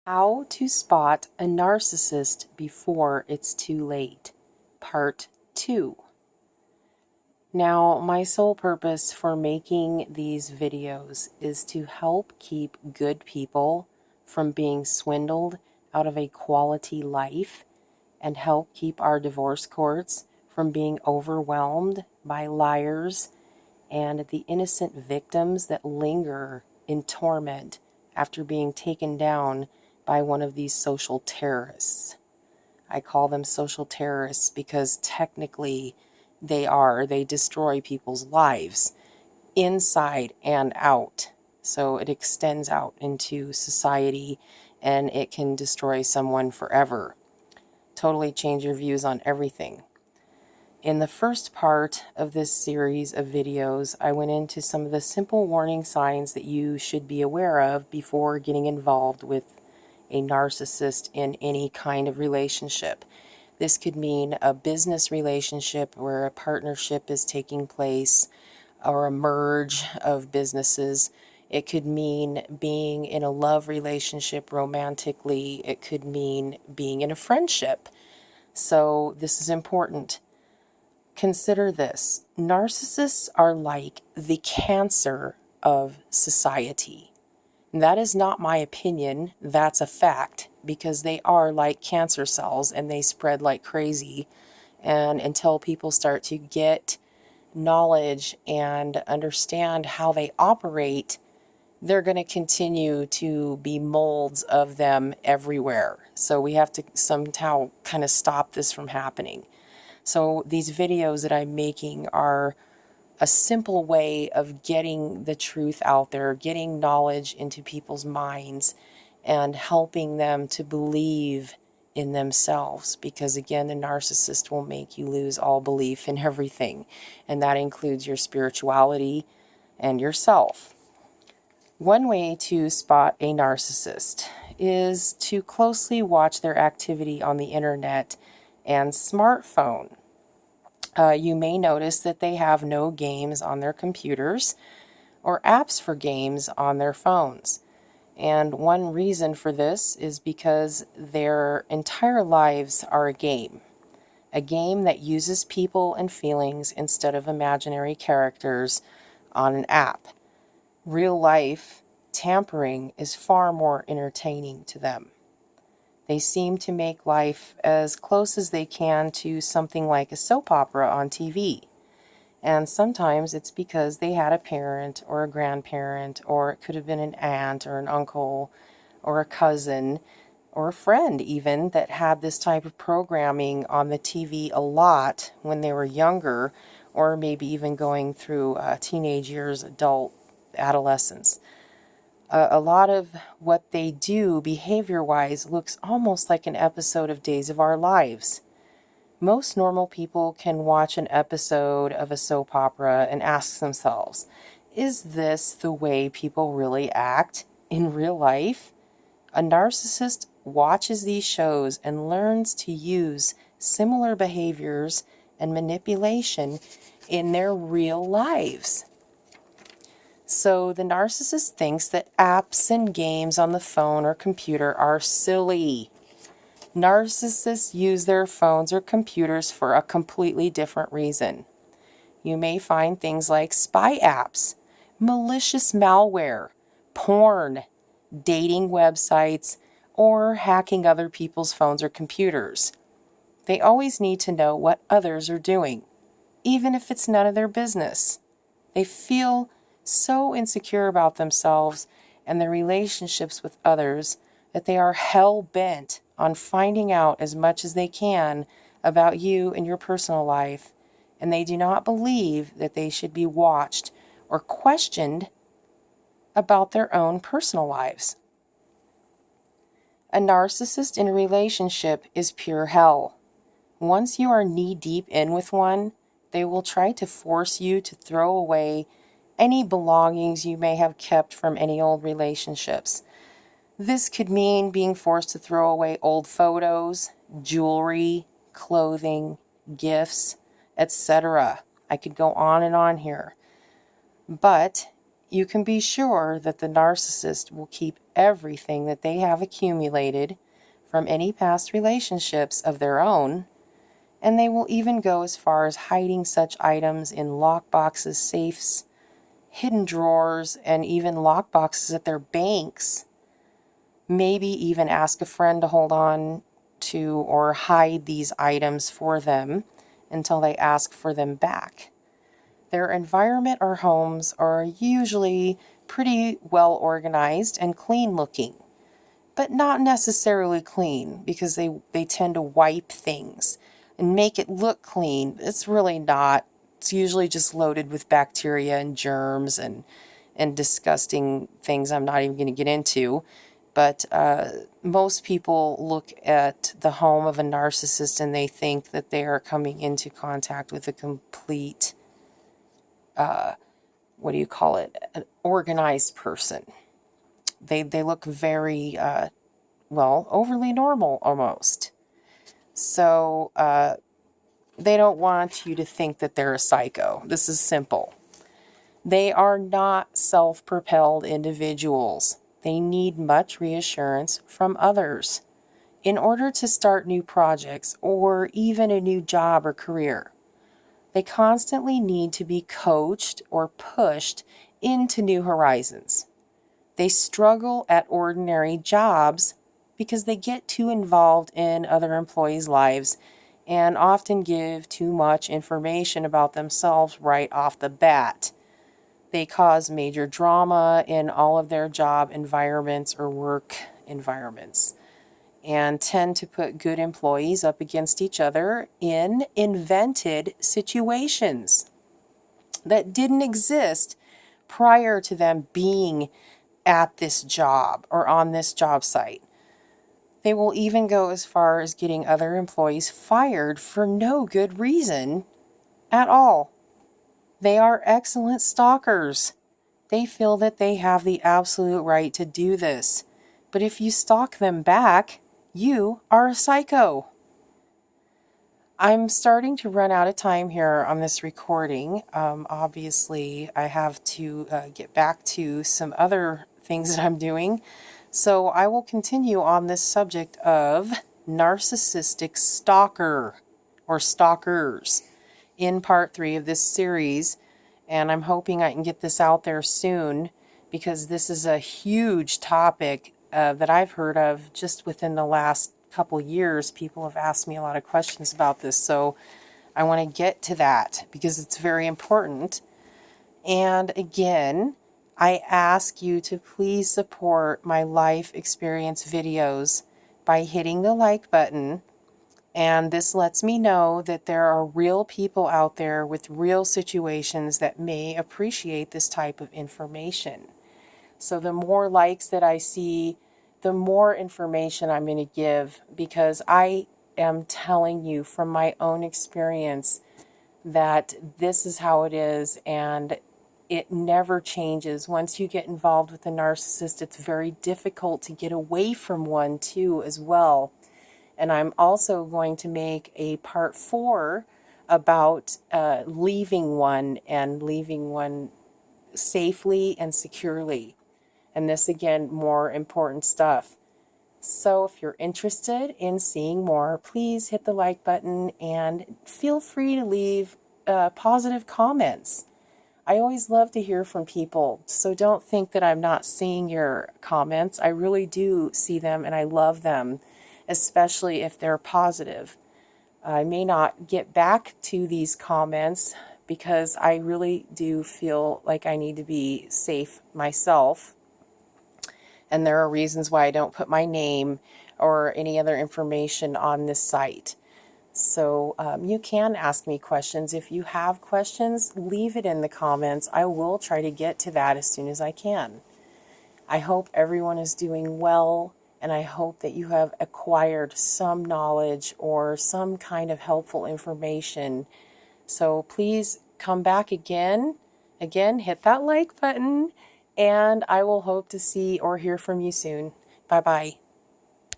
How to Spot a Narcissist Before It's Too Late, Part 2. Now, my sole purpose for making these videos is to help keep good people from being swindled out of a quality life and help keep our divorce courts from being overwhelmed by liars and the innocent victims that linger in torment after being taken down by one of these social terrorists. I call them social terrorists because technically they destroy people's lives inside and out. So it extends out into society and it can destroy someone forever. Totally change your views on everything. In the first part of this series of videos, I went into some of the simple warning signs that you should be aware of before getting involved with a narcissist in any kind of relationship. This could mean a business relationship where a partnership is taking place or a merge of businesses. It could mean being in a love relationship romantically. It could mean being in a friendship. So this is important. Consider this. Narcissists are like the cancer of society. That is not my opinion. That's a fact, because they are like cancer cells and they spread like crazy. And until people start to get knowledge and understand how they operate, they're going to continue to be molds of them everywhere. So we have to somehow kind of stop this from happening. So these videos that I'm making are a simple way of getting the truth out there, getting knowledge into people's minds, and helping them to believe in themselves. Because again, the narcissist will make you lose all belief in everything, and that includes your spirituality and yourself. One way to spot a narcissist is to closely watch their activity on the internet and smartphone. You may notice that they have no games on their computers or apps for games on their phones. And one reason for this is because their entire lives are a game that uses people and feelings instead of imaginary characters on an app. Real life tampering is far more entertaining to them. They seem to make life as close as they can to something like a soap opera on TV. And sometimes it's because they had a parent or a grandparent, or it could have been an aunt or an uncle or a cousin or a friend even that had this type of programming on the TV a lot when they were younger, or maybe even going through teenage years, adolescence. A lot of what they do behavior-wise looks almost like an episode of Days of Our Lives. Most normal people can watch an episode of a soap opera and ask themselves, is this the way people really act in real life? A narcissist watches these shows and learns to use similar behaviors and manipulation in their real lives. So the narcissist thinks that apps and games on the phone or computer are silly. Narcissists use their phones or computers for a completely different reason. You may find things like spy apps, malicious malware, porn, dating websites, or hacking other people's phones or computers. They always need to know what others are doing, even if it's none of their business. They feel so insecure about themselves and their relationships with others that they are hell-bent on finding out as much as they can about you and your personal life, and they do not believe that they should be watched or questioned about their own personal lives. A narcissist in a relationship is pure hell. Once you are knee-deep in with one, they will try to force you to throw away any belongings you may have kept from any old relationships. This could mean being forced to throw away old photos, jewelry, clothing, gifts, etc. I could go on and on here. But you can be sure that the narcissist will keep everything that they have accumulated from any past relationships of their own, and they will even go as far as hiding such items in lockboxes, safes, hidden drawers, and even lockboxes at their banks. Maybe even ask a friend to hold on to or hide these items for them until they ask for them back. Their environment or homes are usually pretty well organized and clean looking, but not necessarily clean, because they tend to wipe things and make it look clean. It's really not. It's usually just loaded with bacteria and germs and disgusting things I'm not even going to get into. But most people look at the home of a narcissist and they think that they are coming into contact with a complete, an organized person. They look very, overly normal almost. So they don't want you to think that they're a psycho. This is simple. They are not self-propelled individuals. They need much reassurance from others in order to start new projects or even a new job or career. They constantly need to be coached or pushed into new horizons. They struggle at ordinary jobs because they get too involved in other employees' lives and often give too much information about themselves right off the bat. They cause major drama in all of their job environments or work environments, and tend to put good employees up against each other in invented situations that didn't exist prior to them being at this job or on this job site. They will even go as far as getting other employees fired for no good reason at all. They are excellent stalkers. They feel that they have the absolute right to do this. But if you stalk them back, you are a psycho. I'm starting to run out of time here on this recording. Obviously, I have to get back to some other things that I'm doing. So I will continue on this subject of narcissistic stalker or stalkers in part 3 of this series. And I'm hoping I can get this out there soon, because this is a huge topic that I've heard of just within the last couple years. People have asked me a lot of questions about this, so I want to get to that because it's very important. And again, I ask you to please support my life experience videos by hitting the like button. And this lets me know that there are real people out there with real situations that may appreciate this type of information. So the more likes that I see, the more information I'm going to give, because I am telling you from my own experience that this is how it is, and it never changes. Once you get involved with a narcissist, it's very difficult to get away from one too as well. And I'm also going to make a part 4 about leaving one, and leaving one safely and securely. And this, again, more important stuff. So if you're interested in seeing more, please hit the like button and feel free to leave positive comments. I always love to hear from people, so don't think that I'm not seeing your comments. I really do see them, and I love them, especially if they're positive. I may not get back to these comments because I really do feel like I need to be safe myself. And there are reasons why I don't put my name or any other information on this site. So you can ask me questions. If you have questions, leave it in the comments. I will try to get to that as soon as I can. I hope everyone is doing well, and I hope that you have acquired some knowledge or some kind of helpful information. So please come back again. Again, hit that like button, and I will hope to see or hear from you soon. Bye-bye.